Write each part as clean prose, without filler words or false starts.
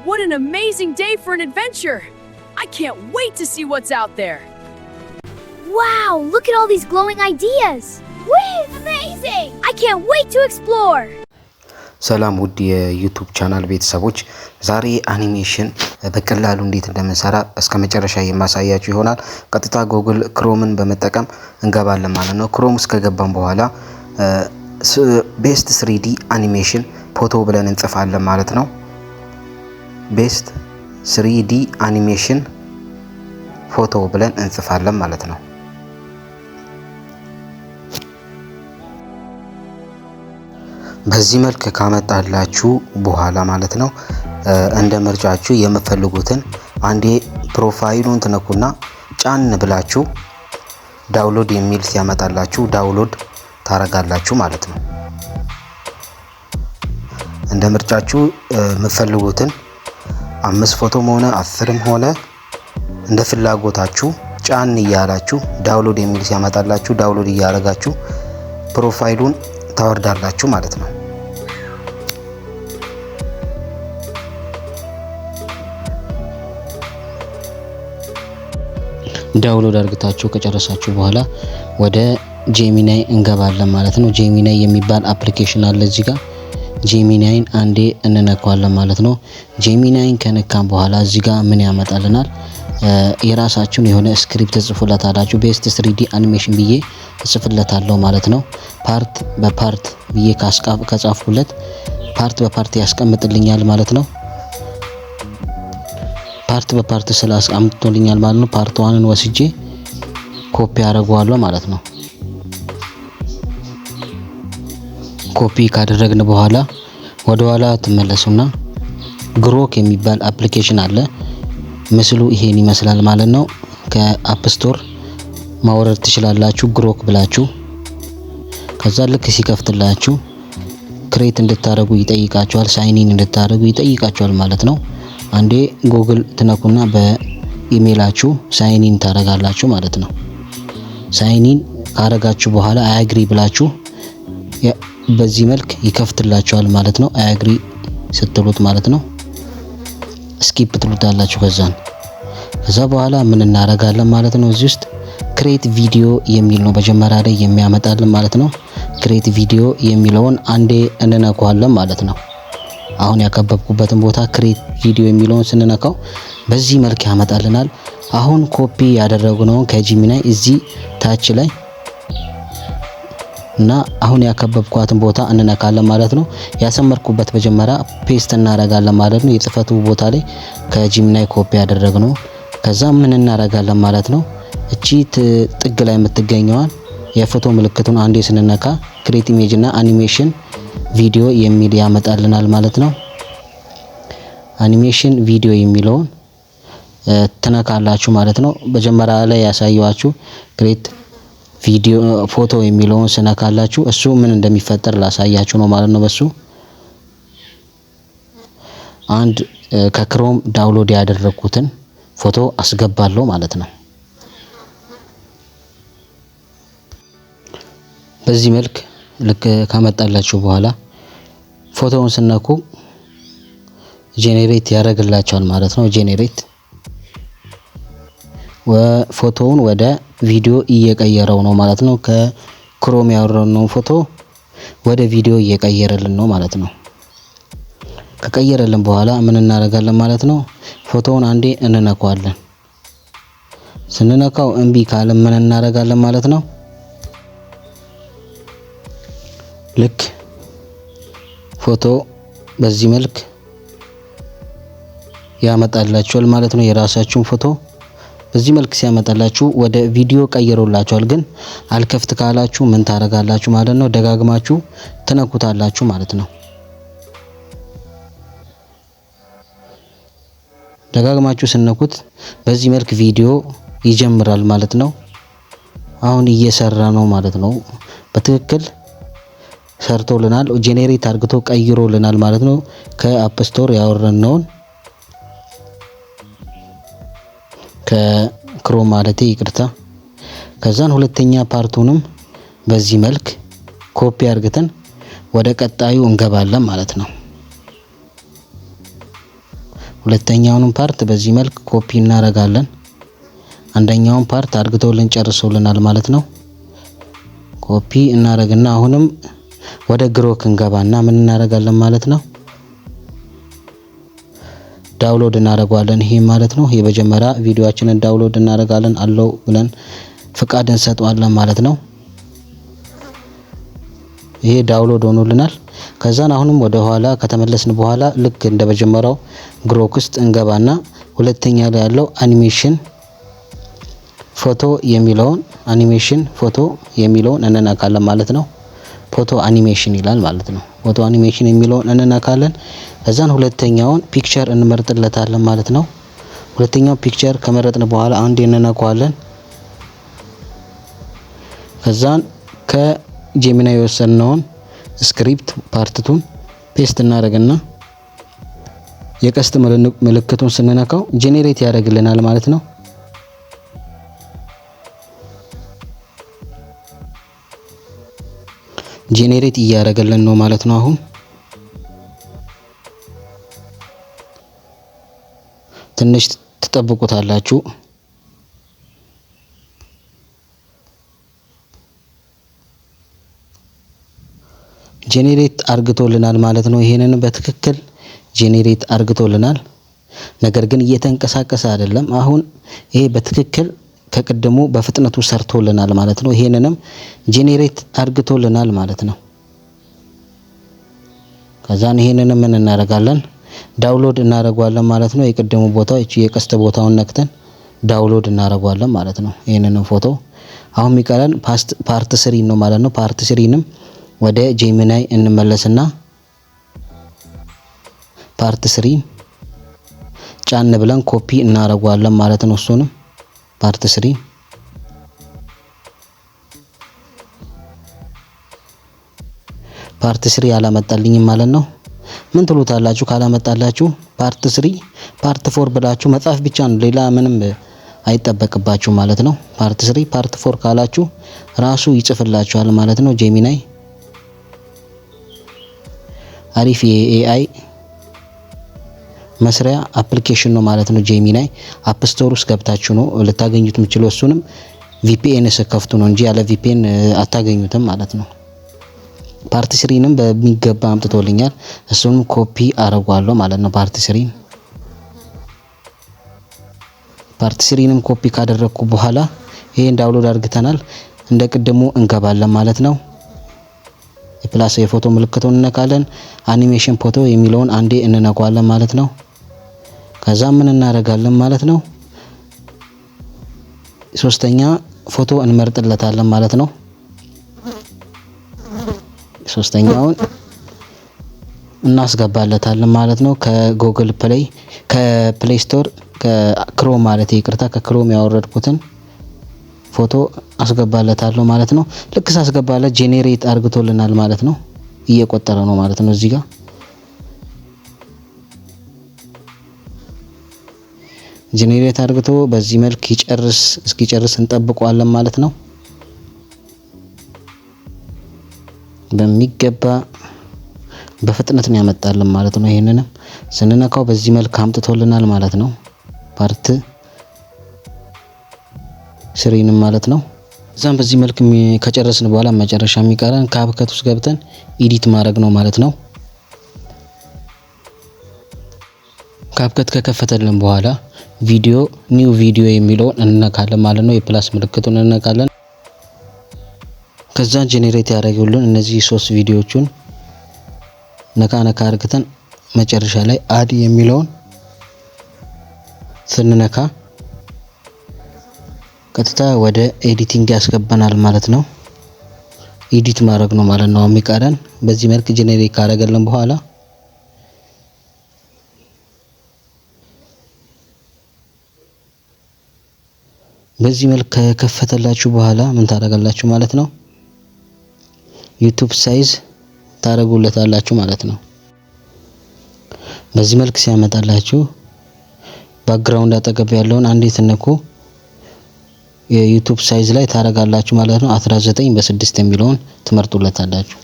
What an amazing day for an adventure! I can't wait to see what's out there. Wow, look at all these glowing ideas. Woo, amazing! I can't wait to explore. ሰላም ውድ የዩቲዩብ ቻናል ቤተሰቦች ዛሬ አኒሜሽን በቀላሉ እንዴት እንደምንሰራ እስከ መጨረሻ የማሳያችሁ ይሆናል። ቀጥታ ጉግል ክሮምን በመጠቀም እንገባለን ማለት ነው። ክሮም ውስጥ ከገባን በኋላ ቤስት 3D አኒሜሽን ፎቶ ብለን እንጽፋለን ማለት ነው። ቤስት 3D አኒሜሽን ፎቶ ብለን እንጽፋለን ማለት ነው። በዚህ መልክ ካመጣላችሁ በኋላ ማለት ነው እንደ ምርጫችሁ የምትፈልጉትን አንዴ ፕሮፋይሉን ትነኩና ጫን ብላችሁ ዳውንሎድ የሚል ሲያመጣላችሁ ዳውንሎድ ታረጋላችሁ ማለት ነው። እንደ ምርጫችሁ የምትፈልጉትን 5 ፎቶም ሆነ 10ም ሆነ እንደ ፍላጎታችሁ ጫን እያላችሁ ዳውንሎድ የሚል ሲያመጣላችሁ ዳውንሎድ እያረጋችሁ ፕሮፋይሉን ታወርዳላችሁ ማለት ነው። ዳውንሎድ አድርጋችሁ ከጨረሳችሁ በኋላ ወደ ጄሚናይ እንገባለን ማለት ነው። ጄሚናይ የሚባል አፕሊኬሽን አለ እዚህ ጋር። ጄሚናይን አንዴ እንነካዋለን ማለት ነው። ጄሚናይን ከነካን በኋላ እዚህ ጋር ምን ያመጣልናል? የራሳችሁን የሆነ ስክሪፕት ጽፉለታላችሁ። ቤስት 3D አኒሜሽን ብዬ ጽፍለታለሁ ማለት ነው። ፓርት በፓርት ብዬ ከጻፍኩለት ፓርት በፓርት ያስቀምጥልኛል ማለት ነው። ፓርት በፓርት ስላስቀምጥልኛል ማለት ነው። ፓርት 1ን ወስጄ ኮፒ አደርገዋለሁ ማለት ነው። ኮፒ ካደረግን በኋላ ወደ ኋላ ተመለሱና ግሮክ የሚባል አፕሊኬሽን አለ። ምስሉ ይሄን ይመስላል ማለት ነው። ከአፕ ስቶር ማውረድ ትችላላችሁ ግሮክ ብላችሁ። ከዛ ልክ ሲከፍትላችሁ ክሬት እንድታረጉ ይጠይቃችኋል፣ ሳይኒን እንድታረጉ ይጠይቃችኋል ማለት ነው። አንዴ ጉግል ትነኩና በኢሜይላችሁ ሳይኒን ታረጋላችሁ ማለት ነው። ሳይኒን ካረጋችሁ በኋላ አያግሪ ብላችሁ በዚህ መልክ ይከፍትላችኋል ማለት ነው። አያግሪ ስትሉት ማለት ነው ስኪፕ ትሉታላችሁ። ከዛ በኋላ ምን እናረጋለን ማለት ነው። እዚህ ውስጥ ክሬት ቪዲዮ የሚል ነው መጀመሪያ ላይ የሚያመጣልን ማለት ነው። ክሬት ቪዲዮ የሚለውን አንዴ እንነካዋለን ማለት ነው። አሁን ያከበብኩበትን ቦታ ክሬት ቪዲዮ የሚለውን ስንነካው በዚህ መልክ ያመጣልናል። አሁን ኮፒ ያደረግነውን ከጂሚናይ እዚህ ታች ላይ እና አሁን ያከበብኳትን ቦታ እንነካለን ማለት ነው። ያሰመርኩበት መጀመሪያ ፔስት እናረጋለን ማለት ነው። የጽፈቱ ቦታ ላይ ከጂሚናይ ኮፒ ያደረግነው ከዛ ምን እናረጋለን ማለት ነው። እቺ ጥግ ላይ የምትገኘዋን የፎቶ ምልክቱን አንዴ ስንነካ ክሬት ኢሜጅ እና አኒሜሽን ቪዲዮ የሚል ያመጣልናል ማለት ነው። አኒሜሽን ቪዲዮ የሚለውን ትነካላችሁ ማለት ነው። መጀመሪያ ላይ ያሳየዋችሁ ክሬት ቪዲዮ ፎቶ የሚለውን ስነካላችሁ እሱ ምን እንደሚፈጠር ላሳያችሁ ነው ማለት ነው። በሱ አንድ ከክሮም ዳውንሎድ ያደረኩትን ፎቶ አስገባለሁ ማለት ነው። በዚህ መልክ ልክ ካመጣላችሁ በኋላ ፎቶውን ስነኩ ጄኔሬት ያደርግላችኋል ማለት ነው። ጄኔሬት ፎቶውን ወደ ቪዲዮ እየቀየረው ነው ማለት ነው። ከክሮም ያወረድነው ፎቶ ወደ ቪዲዮ እየቀየረልን ነው ማለት ነው። ከቀየረልን በኋላ ምን እናደርጋለን ማለት ነው። ፎቶውን አንዴ እንነካዋለን። ስንነካው እምቢ ካለ ምን እናደርጋለን ማለት ነው። ልክ ፎቶ በዚህ መልክ ያመጣላችኋል ማለት ነው። የራሳችሁን ፎቶ በዚህ መልክ ሲያመጣላችሁ ወደ ቪዲዮ ቀይሮላችኋል። ግን አልከፍት ካላችሁ ምን ታረጋላችሁ ማለት ነው። ደጋግማችሁ ትነኩታላችሁ ማለት ነው። ደጋግማችሁ ስነኩት በዚህ መልክ ቪዲዮ ይጀምራል ማለት ነው። አሁን እየሰራ ነው ማለት ነው። በትክክል ሰርቶልናል። ጄኔሬት አድርግቶ ቀይሮልናል ማለት ነው። ከአፕ ስቶር ያወረድነውን ከክሮም ማለቴ ይቅርታ። ከዛን ሁለተኛ ፓርቱንም በዚህ መልክ ኮፒ አድርገን ወደ ቀጣዩ እንገባለን ማለት ነው። ሁለተኛውንም ፓርት በዚህ መልክ ኮፒ እናደርጋለን። አንደኛውን ፓርት አርግቶልን ጨርሶልናል ማለት ነው። ኮፒ እናደርግና አሁንም ወደ ግሮክ እንገባና ምን እናደርጋለን ማለት ነው ዳውንሎድ እናደርጋለን። ይሄ ማለት ነው የመጀመሪያ ቪዲዮአችንን ዳውንሎድ እናደርጋለን አለው ብለን ፍቃድ እንሰጠዋለን ማለት ነው። ይሄ ዳውንሎድ ሆኖልናል። ከዛን አሁንም ወደ ኋላ ከተመለስን በኋላ ልክ እንደ መጀመሪያው ግሮክ ውስጥ እንገባና ሁለተኛ ላይ ያለው አኒሜሽን ፎቶ የሚለውን እንነካለን ማለት ነው። ፎቶ አኒሜሽን ይላል ማለት ነው። ፎቶ አኒሜሽን የሚለውን እንነካለን። ከዛን ሁለተኛውን ፒክቸር እንመርጥለታለን ማለት ነው። ሁለተኛው ፒክቸር ከመረጥን በኋላ አንዴ እንነካዋለን። ከዛን ከጄሚናይ የወሰድነውን ስክሪፕት ፓርትቱን ፔስት እናደርግና የቀስት ምልክቱን ስንነካው ጄኔሬት ያደርግልናል ማለት ነው። ጄኔሬት እያደረገልን ነው ማለት ነው። አሁን ትንሽ ትጠብቁታላችሁ። ጄኔሬት አርግቶልናል ማለት ነው። ይሄንን በትክክል ጄኔሬት አርግቶልናል። ነገር ግን እየተንቀሳቀሰ አይደለም። አሁን ይሄ በትክክል ከቀደሙ በፍጥነቱ ሰርቶልናል ማለት ነው። ይሄንንም ጄኔሬት አርግቶልናል ማለት ነው። ከዛን ይሄንንም ምን እናደርጋለን ዳውንሎድ እናደርጋለን ማለት ነው። የቀደሙ ቦታው እቺ የቀስተ ቦታውን ነክተን ዳውንሎድ እናደርጋለን ማለት ነው። ይሄንንም ፎቶ አሁን የሚቀረን ፓርት 3 ነው ማለት ነው። ፓርት 3ንም ወደ ጄሚናይ እንመለስና ፓርት 3 ጫን ብለን ኮፒ እናደርጋለን ማለት ነው። እሱንም ፓርት 3 ያላመጣልኝም ማለት ነው። ምን ትሉታላችሁ? ካላመጣላችሁ ፓርት 3 ፓርት 4 ብላችሁ መጻፍ ብቻ ነው። ሌላ ምንም አይጠበቅባችሁ ማለት ነው። ፓርት 3 ፓርት 4 ካላችሁ ራሱ ይጽፍላችኋል ማለት ነው። ጄሚናይ አሪፍ የኤአይ መስሪያ አፕሊኬሽን ነው ማለት ነው። ጄሚናይ አፕ ስቶር ውስጥ ገብታችሁ ነው ልታገኙት የምትችሉ። እሱንም ቪፒኤን ስከፍቱ ነው እንጂ ያለ ቪፒኤን አታገኙትም ማለት ነው። ፓርት 3ንም በሚገባ አምጥቶልኛል። እሱንም ኮፒ አረጋለሁ ማለት ነው። ፓርት 3ንም ኮፒ ካደረኩ በኋላ ይሄን ዳውንሎድ አድርገናል። እንደ ቅድሙ እንገባለን ማለት ነው። የፕላስ የፎቶ ምልክቱን እንነካለን። አኒሜሽን ፎቶ የሚለውን አንዴ እንነካዋለን ማለት ነው። ከዛ ምን እናደርጋለን ማለት ነው ሶስተኛ ፎቶ እንመርጥለታለን ማለት ነው። ሶስተኛውን እናስገባለታለን ማለት ነው። ከፕሌይ ስቶር ከክሮም ማለት ይቅርታ ከክሮም ያወረድኩትን ፎቶ አስገባለታለሁ ማለት ነው። ልክ ሳስገባለት ጄኔሬት አርግቶልናል ማለት ነው። እየቆጠረ ነው ማለት ነው። እዚህ ጋር ጄኔሬት አርግቶ በዚህ መልክ እስኪጨርስ እንጠብቀዋለን ማለት ነው። በሚገባ በፍጥነት ነው ያመጣልን ማለት ነው። ይሄንንም ስንነካው በዚህ መልክ አምጥቶልናል ማለት ነው። ፓርት 3ንም ማለት ነው። እዛም በዚህ መልክ ከጨረስን በኋላ መጨረሻ የሚቀረን ካፕከት ውስጥ ገብተን ኤዲት ማድረግ ነው ማለት ነው። ካፕከት ከከፈተልን በኋላ ኒው ቪዲዮ የሚለውን እንነካለን ማለት ነው። የፕላስ ምልክቱን እንነካለን። ከዛ ጄኔሬት ያደርጉልን እነዚህ 3 ቪዲዮዎችን ነካ አርግተን መጨረሻ ላይ አድ የሚለውን ስንነካ ቀጥታ ወደ ኤዲቲንግ ያስገባናል ማለት ነው። ኤዲት ማድረግ ነው ማለት ነው የሚቀረን። በዚህ መልክ ጄኔሬት ካደረገልን በኋላ በዚህ መልክ ከከፈተላችሁ በኋላ ምን ታደርጋላችሁ ማለት ነው ዩቲዩብ ሳይዝ ታረጉለታላችሁ ማለት ነው። በዚህ መልክ ሲያመጣላችሁ ባክግራውንድ አጠገብ ያለውን አንዴ ትነኩ የዩቲዩብ ሳይዝ ላይ ታረጋላችሁ ማለት ነው። 19 በ6 የሚለውን ትመርጡለታላችሁ።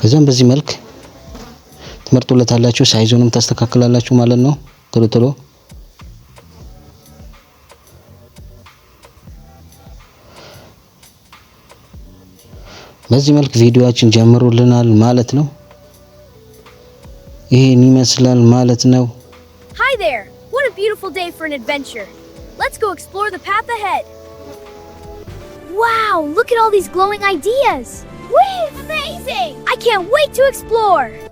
ከዛም በዚህ መልክ ትመርጡለታላችሁ። ሳይዙንም ታስተካክላላችሁ ማለት ነው። ቶሎ ቶሎ በዚህ መልክ ቪዲዮአችን ጀምሩልናል ማለት ነው። ይሄን ይመስላል ማለት ነው። Hi there! What a beautiful day for an adventure. Let's go explore the path ahead. Wow, look at all these glowing ideas. Amazing! I can't wait to explore.